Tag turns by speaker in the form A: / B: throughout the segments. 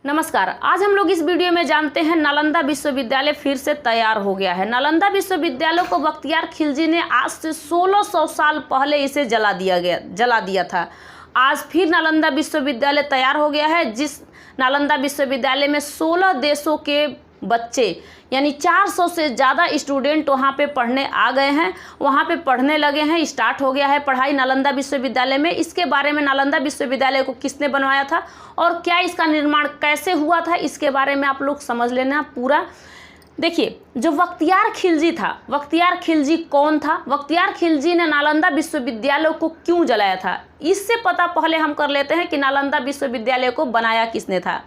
A: नमस्कार। आज हम लोग इस वीडियो में जानते हैं नालंदा विश्वविद्यालय फिर से तैयार हो गया है। नालंदा विश्वविद्यालय को बख्तियार खिलजी ने आज से 1600 साल पहले इसे जला दिया था। आज फिर नालंदा विश्वविद्यालय तैयार हो गया है, जिस नालंदा विश्वविद्यालय में 16 देशों के बच्चे यानी 400 से ज़्यादा स्टूडेंट वहाँ पे पढ़ने आ गए हैं, वहाँ पे पढ़ने लगे हैं। स्टार्ट हो गया है पढ़ाई नालंदा विश्वविद्यालय में। इसके बारे में नालंदा विश्वविद्यालय को किसने बनवाया था और क्या इसका निर्माण कैसे हुआ था, इसके बारे में आप लोग समझ लेना पूरा। देखिए, जो बख्तियार खिलजी था, बख्तियार खिलजी कौन था? बख्तियार खिलजी ने नालंदा विश्वविद्यालय को क्यों जलाया था, इससे पता पहले हम कर लेते हैं कि नालंदा विश्वविद्यालय को बनाया किसने था।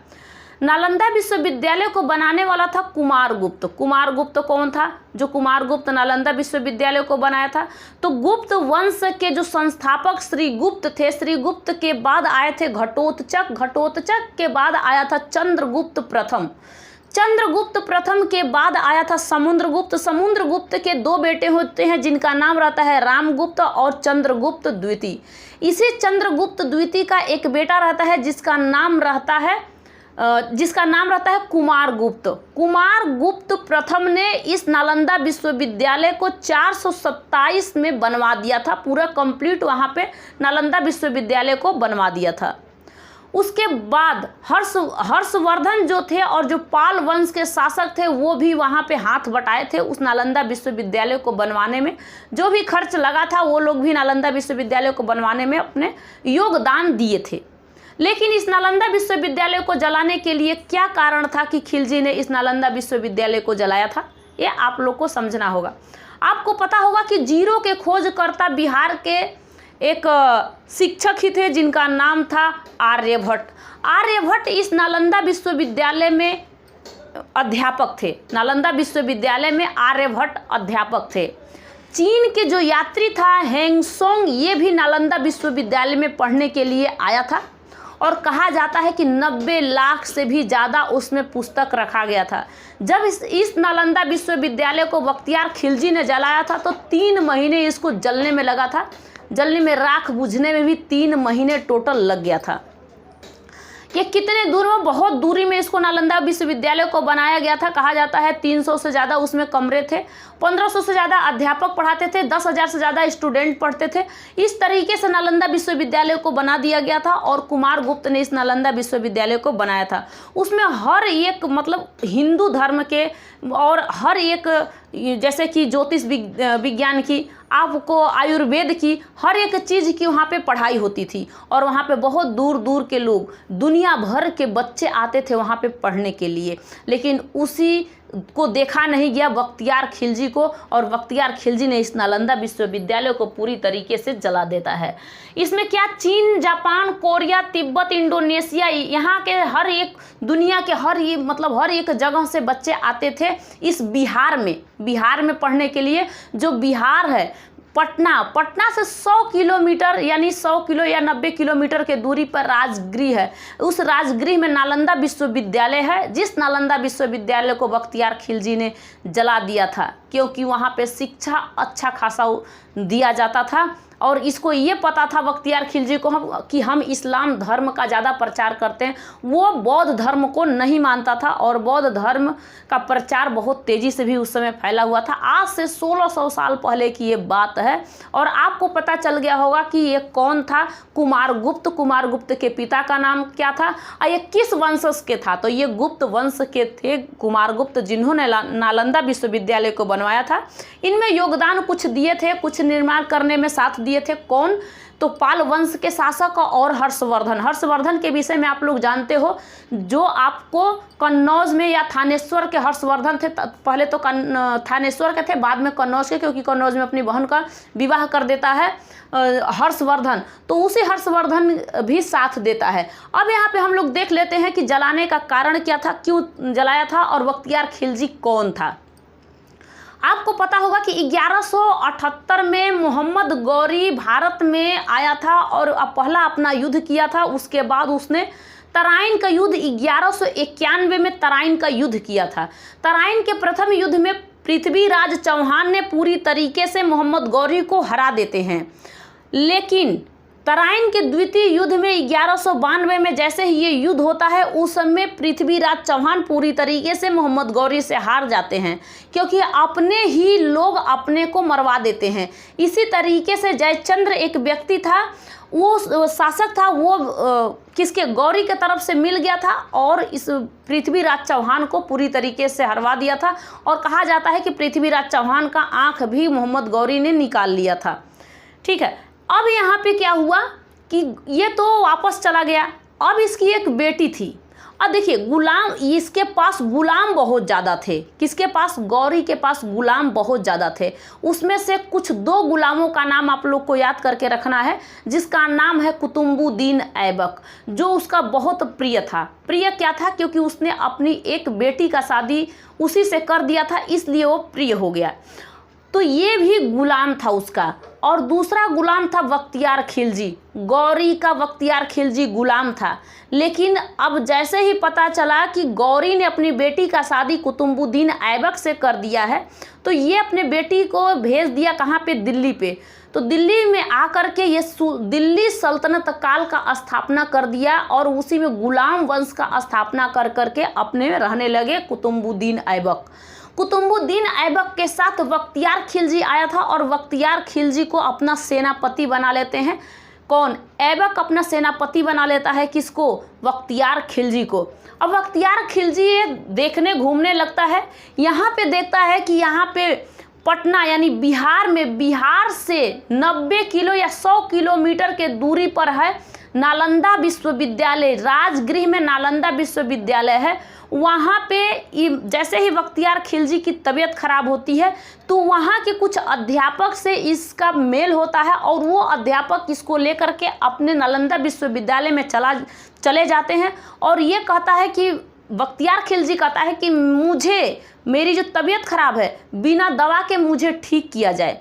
A: नालंदा विश्वविद्यालय को बनाने वाला था कुमारगुप्त। कुमारगुप्त कौन था? जो कुमारगुप्त नालंदा विश्वविद्यालय को बनाया था। तो गुप्त वंश के जो संस्थापक श्री गुप्त थे, श्री गुप्त के बाद आए थे घटोत्कच, घटोत्कच के बाद आया था चंद्रगुप्त प्रथम, चंद्रगुप्त प्रथम के बाद आया था समुद्रगुप्त। समुद्रगुप्त के दो बेटे होते हैं जिनका नाम रहता है रामगुप्त और चंद्रगुप्त द्वितीय। इसी चंद्रगुप्त द्वितीय का एक बेटा रहता है जिसका नाम रहता है कुमारगुप्त। कुमारगुप्त प्रथम ने इस नालंदा विश्वविद्यालय को 427 में बनवा दिया था, पूरा कंप्लीट वहाँ पे नालंदा विश्वविद्यालय को बनवा दिया था। उसके बाद हर्षवर्धन जो थे और जो पाल वंश के शासक थे वो भी वहाँ पे हाथ बटाए थे उस नालंदा विश्वविद्यालय को बनवाने में। जो भी खर्च लगा था वो लोग भी नालंदा विश्वविद्यालय को बनवाने में अपने योगदान दिए थे। लेकिन इस नालंदा विश्वविद्यालय को जलाने के लिए क्या कारण था कि खिलजी ने इस नालंदा विश्वविद्यालय को जलाया था, ये आप लोग को समझना होगा। आपको पता होगा कि जीरो के खोजकर्ता बिहार के एक शिक्षक ही थे जिनका नाम था आर्यभट्ट। आर्यभट्ट इस नालंदा विश्वविद्यालय में अध्यापक थे। नालंदा विश्वविद्यालय में आर्यभट्ट अध्यापक थे। चीन के जो यात्री था हेंगसोंग, ये भी नालंदा विश्वविद्यालय में पढ़ने के लिए आया था और कहा जाता है कि 90 लाख से भी ज़्यादा उसमें पुस्तक रखा गया था। जब इस नालंदा विश्वविद्यालय को बख्तियार खिलजी ने जलाया था तो 3 महीने इसको जलने में लगा था। जलने में, राख बुझने में भी 3 महीने टोटल लग गया था। ये कितने दूर में, बहुत दूरी में इसको नालंदा विश्वविद्यालय को बनाया गया था। कहा जाता है 300 से ज़्यादा उसमें कमरे थे, 1500 से ज़्यादा अध्यापक पढ़ाते थे, 10,000 से ज़्यादा स्टूडेंट पढ़ते थे। इस तरीके से नालंदा विश्वविद्यालय को बना दिया गया था और कुमारगुप्त ने इस नालंदा विश्वविद्यालय को बनाया था। उसमें हर एक मतलब हिंदू धर्म के और हर एक, जैसे कि ज्योतिष विज्ञान की, आपको आयुर्वेद की, हर एक चीज़ की वहाँ पे पढ़ाई होती थी। और वहाँ पे बहुत दूर दूर के लोग, दुनिया भर के बच्चे आते थे वहाँ पे पढ़ने के लिए। लेकिन उसी को देखा नहीं गया बख्तियार खिलजी को, और बख्तियार खिलजी ने इस नालंदा विश्वविद्यालय को पूरी तरीके से जला देता है। इसमें क्या, चीन, जापान, कोरिया, तिब्बत, इंडोनेशिया, यहाँ के हर एक, दुनिया के हर एक जगह से बच्चे आते थे इस बिहार में पढ़ने के लिए। जो बिहार है, पटना से 100 किलोमीटर यानी 100 किलो या 90 किलोमीटर के दूरी पर राजगृह है। उस राजगृह में नालंदा विश्वविद्यालय है, जिस नालंदा विश्वविद्यालय को बख्तियार खिलजी ने जला दिया था, क्योंकि वहाँ पे शिक्षा अच्छा खासा दिया जाता था। और इसको ये पता था बख्तियार खिलजी को कि हम इस्लाम धर्म का ज़्यादा प्रचार करते हैं। वो बौद्ध धर्म को नहीं मानता था और बौद्ध धर्म का प्रचार बहुत तेज़ी से भी उस समय फैला हुआ था। आज से 1600 साल पहले की ये बात है। और आपको पता चल गया होगा कि ये कौन था, कुमारगुप्त। कुमारगुप्त के पिता का नाम क्या था और ये किस वंशज के था? तो ये गुप्त वंश के थे कुमारगुप्त, जिन्होंने नालंदा विश्वविद्यालय को बनवाया था। इनमें योगदान कुछ दिए थे, कुछ निर्माण करने में साथ दिए थे। कौन? तो पाल वंश के शासक और हर्षवर्धन। हर्षवर्धन के विषय में आप लोग जानते हो, जो आपको कन्नौज में या थानेश्वर के हर्षवर्धन थे। पहले तो थानेश्वर के थे, बाद में कन्नौज के, क्योंकि कन्नौज में अपनी बहन का विवाह कर देता है हर्षवर्धन, तो उसी हर्षवर्धन भी साथ देता है। अब यहाँ पे हम लोग देख लेते हैं कि जलाने का कारण क्या था, क्यों जलाया था और बख्तियार खिलजी कौन था। आपको पता होगा कि 1178 में मोहम्मद गौरी भारत में आया था और पहला अपना युद्ध किया था। उसके बाद उसने तराइन का युद्ध 1191 में तराइन का युद्ध किया था। तराइन के प्रथम युद्ध में पृथ्वीराज चौहान ने पूरी तरीके से मोहम्मद गौरी को हरा देते हैं। लेकिन तराइन के द्वितीय युद्ध में 1192 में जैसे ही ये युद्ध होता है, उस समय पृथ्वीराज चौहान पूरी तरीके से मोहम्मद गौरी से हार जाते हैं, क्योंकि अपने ही लोग अपने को मरवा देते हैं। इसी तरीके से जयचंद्र एक व्यक्ति था, वो शासक था, वो किसके, गौरी के तरफ से मिल गया था और इस पृथ्वीराज चौहान को पूरी तरीके से हरवा दिया था। और कहा जाता है कि पृथ्वीराज चौहान का आँख भी मोहम्मद गौरी ने निकाल लिया था। ठीक है, अब यहाँ पे क्या हुआ कि ये तो वापस चला गया। अब इसकी एक बेटी थी, और देखिए गुलाम, इसके पास गुलाम बहुत ज़्यादा थे। किसके पास? गौरी के पास गुलाम बहुत ज़्यादा थे। उसमें से कुछ 2 गुलामों का नाम आप लोग को याद करके रखना है, जिसका नाम है कुतुम्बुद्दीन ऐबक, जो उसका बहुत प्रिय था। प्रिय क्या था? क्योंकि उसने अपनी एक बेटी का शादी उसी से कर दिया था, इसलिए वो प्रिय हो गया। तो ये भी गुलाम था उसका। और दूसरा गुलाम था बख्तियार खिलजी। गौरी का बख्तियार खिलजी गुलाम था। लेकिन अब जैसे ही पता चला कि गौरी ने अपनी बेटी का शादी कुतुम्बुद्दीन ऐबक से कर दिया है, तो ये अपने बेटी को भेज दिया कहाँ पे? दिल्ली पे। तो दिल्ली में आकर के ये दिल्ली सल्तनत काल का स्थापना कर दिया, और उसी में गुलाम वंश का स्थापना कर करके अपने रहने लगे कुतुम्बुद्दीन ऐबक। कुतुम्बुद्दीन ऐबक के साथ बख्तियार खिलजी आया था, और बख्तियार खिलजी को अपना सेनापति बना लेते हैं। कौन? ऐबक अपना सेनापति बना लेता है। किसको? बख्तियार खिलजी को। अब बख्तियार खिलजी ये देखने घूमने लगता है, यहाँ पे देखता है कि यहाँ पे पटना यानी बिहार में, बिहार से 90 किलो या 100 किलोमीटर के दूरी पर है नालंदा विश्वविद्यालय। राजगृह में नालंदा विश्वविद्यालय है। वहाँ पे जैसे ही बख्तियार खिलजी की तबीयत खराब होती है, तो वहाँ के कुछ अध्यापक से इसका मेल होता है, और वो अध्यापक इसको लेकर के अपने नालंदा विश्वविद्यालय में चले जाते हैं। और ये कहता है कि बख्तियार खिलजी कहता है कि मेरी जो तबीयत खराब है, बिना दवा के मुझे ठीक किया जाए।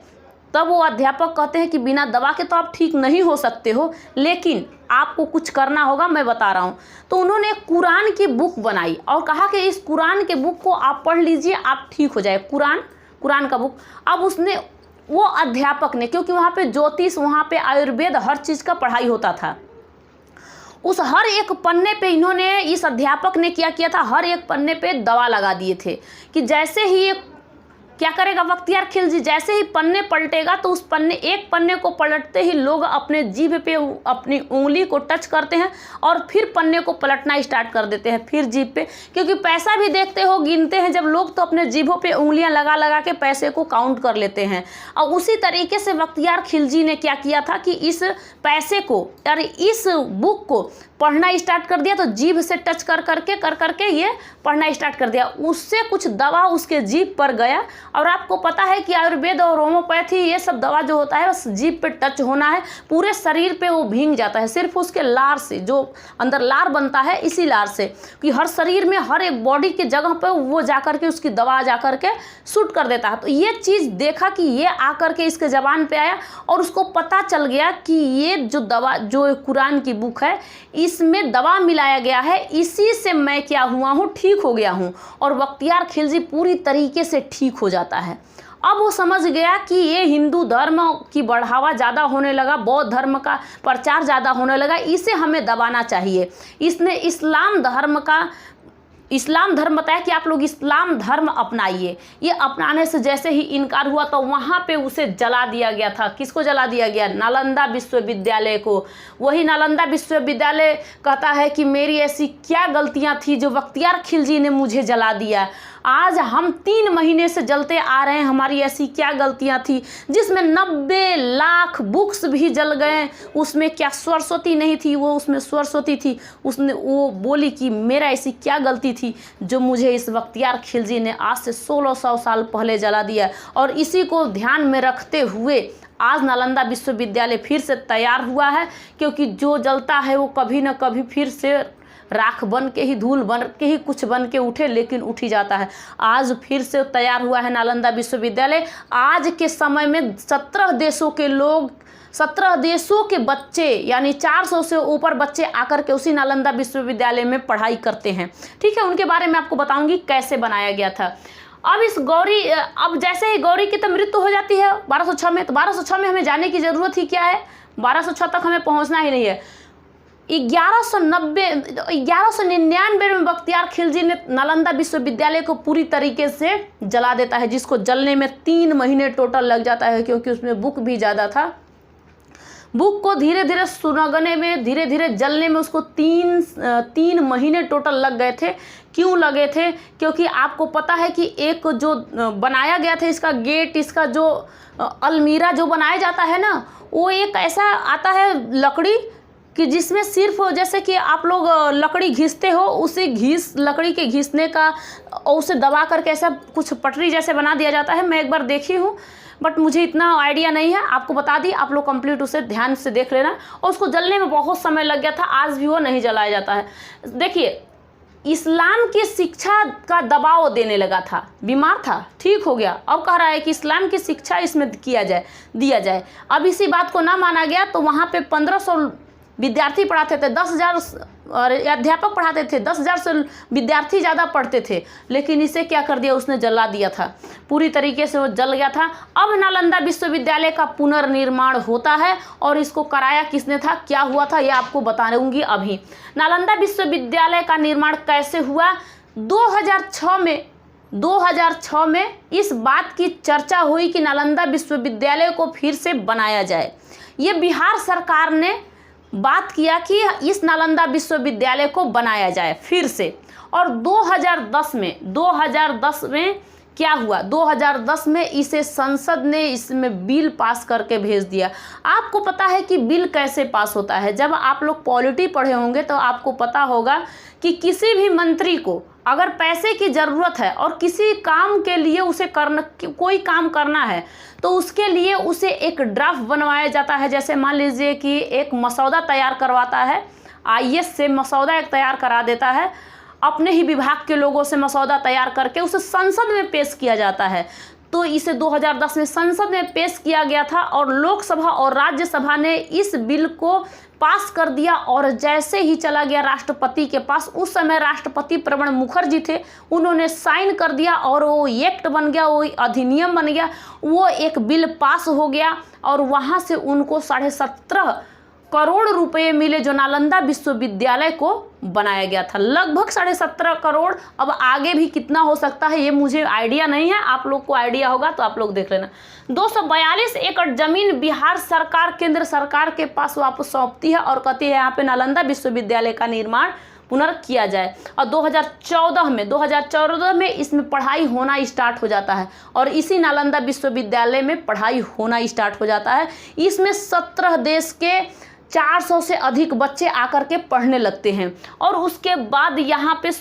A: तब वो अध्यापक कहते हैं कि बिना दवा के तो आप ठीक नहीं हो सकते हो, लेकिन आपको कुछ करना होगा, मैं बता रहा हूँ। तो उन्होंने कुरान की बुक बनाई और कहा कि इस कुरान के बुक को आप पढ़ लीजिए, आप ठीक हो जाए। कुरान का बुक। अब वो अध्यापक ने, क्योंकि वहाँ पे ज्योतिष, वहाँ पे आयुर्वेद, हर चीज़ का पढ़ाई होता था, उस हर एक पन्ने पे इन्होंने, इस अध्यापक ने क्या किया था, हर एक पन्ने पे दवा लगा दिए थे कि जैसे ही ये क्या करेगा बख्तियार खिलजी, जैसे ही पन्ने पलटेगा तो उस एक पन्ने को पलटते ही लोग अपने जीभ पे अपनी उंगली को टच करते हैं और फिर पन्ने को पलटना स्टार्ट कर देते हैं, फिर जीभ पे। क्योंकि पैसा भी देखते हो, गिनते हैं जब लोग, तो अपने जीभों पे उंगलियां लगा लगा के पैसे को काउंट कर लेते हैं। और उसी तरीके से बख्तियार खिलजी ने क्या किया था कि इस पैसे को, यानी इस बुक को पढ़ना स्टार्ट कर दिया। तो जीभ से टच कर करके ये पढ़ना स्टार्ट कर दिया। उससे कुछ दवा उसके जीभ पर गया। और आपको पता है कि आयुर्वेद और होम्योपैथी, ये सब दवा जो होता है बस जीभ पे टच होना है, पूरे शरीर पे वो भींग जाता है, सिर्फ उसके लार से, जो अंदर लार बनता है, इसी लार से, कि हर शरीर में, हर एक बॉडी के जगह पे वो जाकर के उसकी दवा जाकर के शूट कर देता है। तो ये चीज़ देखा कि ये आकर के इसके ज़बान पे आया, और उसको पता चल गया कि ये जो दवा, जो कुरान की बुक है, इसमें दवा मिलाया गया है, इसी से मैं क्या हुआ हूँ, ठीक हो गया हूँ। और बख्तियार खिलजी पूरी तरीके से ठीक हो जाता है। अब वो समझ गया कि ये हिंदू धर्म की बढ़ावा ज़्यादा होने लगा, बौद्ध धर्म का प्रचार ज़्यादा होने लगा, इसे हमें दबाना चाहिए। इसने इस्लाम धर्म बताया कि आप लोग इस्लाम धर्म अपनाइए। ये अपनाने से जैसे ही इनकार हुआ तो वहाँ पे उसे जला दिया गया था। किसको जला दिया गया? नालंदा विश्वविद्यालय को। वही नालंदा विश्वविद्यालय कहता है कि मेरी ऐसी क्या गलतियाँ थी जो बख्तियार खिलजी ने मुझे जला दिया। आज हम 3 महीने से जलते आ रहे हैं, हमारी ऐसी क्या गलतियां थी, जिसमें 90 लाख बुक्स भी जल गए। उसमें क्या सरस्वती नहीं थी? वो उसमें सरस्वती थी। वो बोली कि मेरा ऐसी क्या गलती थी जो मुझे इस बख्तियार खिलजी ने आज से 1600 साल पहले जला दिया। और इसी को ध्यान में रखते हुए आज नालंदा विश्वविद्यालय फिर से तैयार हुआ है, क्योंकि जो जलता है वो कभी न कभी फिर से राख बन के ही, धूल बन के ही, कुछ बन के उठे, लेकिन उठ ही जाता है। आज फिर से तैयार हुआ है नालंदा विश्वविद्यालय। आज के समय में 17 देशों के लोग, 17 देशों के बच्चे, यानी 400 से ऊपर बच्चे आकर के उसी नालंदा विश्वविद्यालय में पढ़ाई करते हैं। ठीक है, उनके बारे में आपको बताऊंगी कैसे बनाया गया था। अब जैसे ही गौरी की तो मृत्यु हो जाती है 1206 में, तो 1206 में हमें जाने की ज़रूरत ही क्या है? 1206 तक हमें पहुंचना ही नहीं है। 1199 में बख्तियार खिलजी ने नालंदा विश्वविद्यालय को पूरी तरीके से जला देता है, जिसको जलने में 3 महीने टोटल लग जाता है, क्योंकि उसमें बुक भी ज़्यादा था। बुक को धीरे धीरे सुनगने में, धीरे धीरे जलने में उसको 3 महीने टोटल लग गए थे। क्यों लगे थे? क्योंकि आपको पता है कि एक जो बनाया गया था इसका गेट, इसका जो अलमीरा जो बनाया जाता है ना, वो एक ऐसा आता है लकड़ी कि जिसमें सिर्फ जैसे कि आप लोग लकड़ी घिसते हो, उसी लकड़ी के घिसने का और उसे दबा करके ऐसा कुछ पटरी जैसे बना दिया जाता है। मैं एक बार देखी हूँ, बट मुझे इतना आइडिया नहीं है, आपको बता दी, आप लोग कंप्लीट उसे ध्यान से देख लेना। और उसको जलने में बहुत समय लग गया था, आज भी वो नहीं जलाया जाता है। देखिए, इस्लाम की शिक्षा का दबाव देने लगा था, बीमार था, ठीक हो गया, अब कह रहा है कि इस्लाम की शिक्षा इसमें दिया जाए। अब इसी बात को ना माना गया तो वहाँ पे 1500 विद्यार्थी पढ़ाते थे, 10,000 और अध्यापक पढ़ाते थे, 10,000 से विद्यार्थी ज़्यादा पढ़ते थे, लेकिन इसे क्या कर दिया, उसने जला दिया था, पूरी तरीके से वो जल गया था। अब नालंदा विश्वविद्यालय का पुनर्निर्माण होता है, और इसको कराया किसने था, क्या हुआ था, ये आपको बताऊंगी अभी। नालंदा विश्वविद्यालय का निर्माण कैसे हुआ? 2006 में इस बात की चर्चा हुई कि नालंदा विश्वविद्यालय को फिर से बनाया जाए। ये बिहार सरकार ने बात किया कि इस नालंदा विश्वविद्यालय को बनाया जाए फिर से। और 2010 में क्या हुआ, 2010 में इसे संसद ने इसमें बिल पास करके भेज दिया। आपको पता है कि बिल कैसे पास होता है? जब आप लोग पॉलिटी पढ़े होंगे तो आपको पता होगा कि किसी भी मंत्री को अगर पैसे की ज़रूरत है और किसी काम के लिए उसे कोई काम करना है, तो उसके लिए उसे एक ड्राफ्ट बनवाया जाता है। जैसे मान लीजिए कि एक मसौदा तैयार करवाता है, IAS से मसौदा एक तैयार करा देता है, अपने ही विभाग के लोगों से मसौदा तैयार करके उसे संसद में पेश किया जाता है। तो इसे 2010 में संसद में पेश किया गया था, और लोकसभा और राज्यसभा ने इस बिल को पास कर दिया। और जैसे ही चला गया राष्ट्रपति के पास, उस समय राष्ट्रपति प्रणब मुखर्जी थे, उन्होंने साइन कर दिया और वो एक्ट बन गया, वो अधिनियम बन गया, वो एक बिल पास हो गया। और वहाँ से उनको 17.5 करोड़ रुपए मिले, जो नालंदा विश्वविद्यालय को बनाया गया था। लगभग 17.5 करोड़। अब आगे भी कितना हो सकता है ये मुझे आइडिया नहीं है, आप लोग को आइडिया होगा तो आप लोग देख लेना। 242 एकड़ जमीन बिहार सरकार केंद्र सरकार के पास वापस सौंपती है और कहती है यहाँ पे नालंदा विश्वविद्यालय का निर्माण किया जाए। और 2014 में इसमें पढ़ाई होना स्टार्ट हो जाता है, और इसी नालंदा विश्वविद्यालय में पढ़ाई होना स्टार्ट हो जाता है। इसमें 17 देश के 400 से अधिक बच्चे आकर के पढ़ने लगते हैं। और उसके बाद यहाँ पे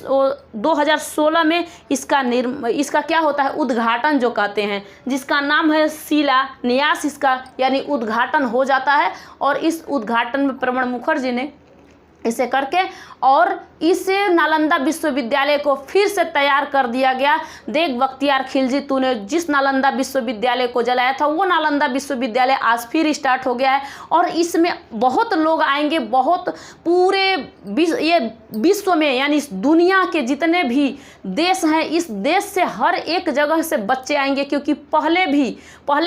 A: 2016 में इसका क्या होता है, उद्घाटन जो कहते हैं, जिसका नाम है शिलान्यास, इसका यानी उद्घाटन हो जाता है। और इस उद्घाटन में प्रणब मुखर्जी ने इसे करके और इस नालंदा विश्वविद्यालय को फिर से तैयार कर दिया गया। देख बख्तियार खिलजी, तूने जिस नालंदा विश्वविद्यालय को जलाया था वो नालंदा विश्वविद्यालय आज फिर स्टार्ट हो गया है। और इसमें बहुत लोग आएंगे, बहुत पूरे ये विश्व में यानी इस दुनिया के जितने भी देश हैं, इस देश से हर एक जगह से बच्चे आएंगे। क्योंकि पहले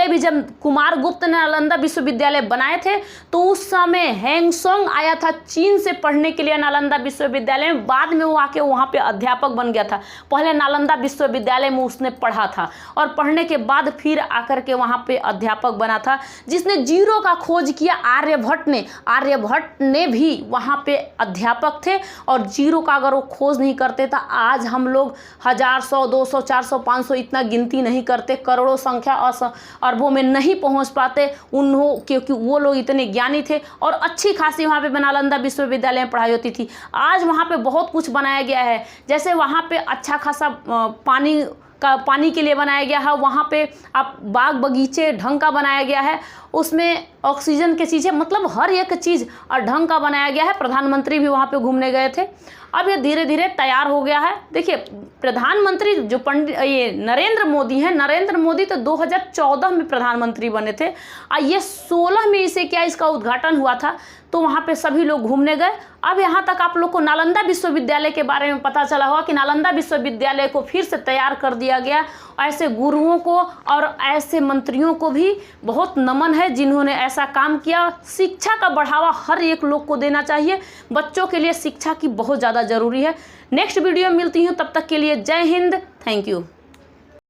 A: भी जब कुमार गुप्त ने नालंदा विश्वविद्यालय बनाए थे तो उस समय हैंगसोंग आया था चीन से पढ़ने के लिए नालंदा विश्वविद्यालय में। बाद में वो आके वहाँ पे अध्यापक बन गया था। पहले नालंदा विश्वविद्यालय में उसने पढ़ा था और पढ़ने के बाद फिर आकर के वहाँ पे अध्यापक बना था। जिसने जीरो का खोज किया आर्यभट्ट ने भी वहाँ पे अध्यापक थे। और जीरो का अगर वो खोज नहीं करते तो आज हम लोग 1000, 100, 200, 400, 500 इतना गिनती नहीं करते, करोड़ों संख्या अरबों में नहीं पहुँच पाते क्योंकि वो लोग इतने ज्ञानी थे। और अच्छी खासी वहाँ पे नालंदा विश्वविद्यालय में पढ़ाई होती थी। आज वहाँ पे बहुत कुछ बनाया गया है। जैसे वहाँ पे अच्छा खासा पानी के लिए बनाया गया है। वहाँ पे आप बाग बगीचे ढंग का बनाया गया है, उसमें ऑक्सीजन की चीज़ें, मतलब हर एक चीज़ और ढंग का बनाया गया है। प्रधानमंत्री भी वहाँ पे घूमने गए थे। अब ये धीरे धीरे तैयार हो गया है। देखिए प्रधानमंत्री जो ये नरेंद्र मोदी हैं, नरेंद्र मोदी तो 2014 में प्रधानमंत्री बने थे और ये 16 में इसका उद्घाटन हुआ था। तो वहाँ पे सभी लोग घूमने गए अब यहाँ तक आप लोग को नालंदा विश्वविद्यालय के बारे में पता चला होगा कि नालंदा विश्वविद्यालय को फिर से तैयार कर दिया गया। ऐसे गुरुओं को और ऐसे मंत्रियों को भी बहुत नमन है जिन्होंने ऐसा काम किया। शिक्षा का बढ़ावा हर एक लोग को देना चाहिए। बच्चों के लिए शिक्षा की बहुत ज़्यादा ज़रूरी है। नेक्स्ट वीडियो में मिलती हूँ, तब तक के लिए जय हिंद, थैंक यू।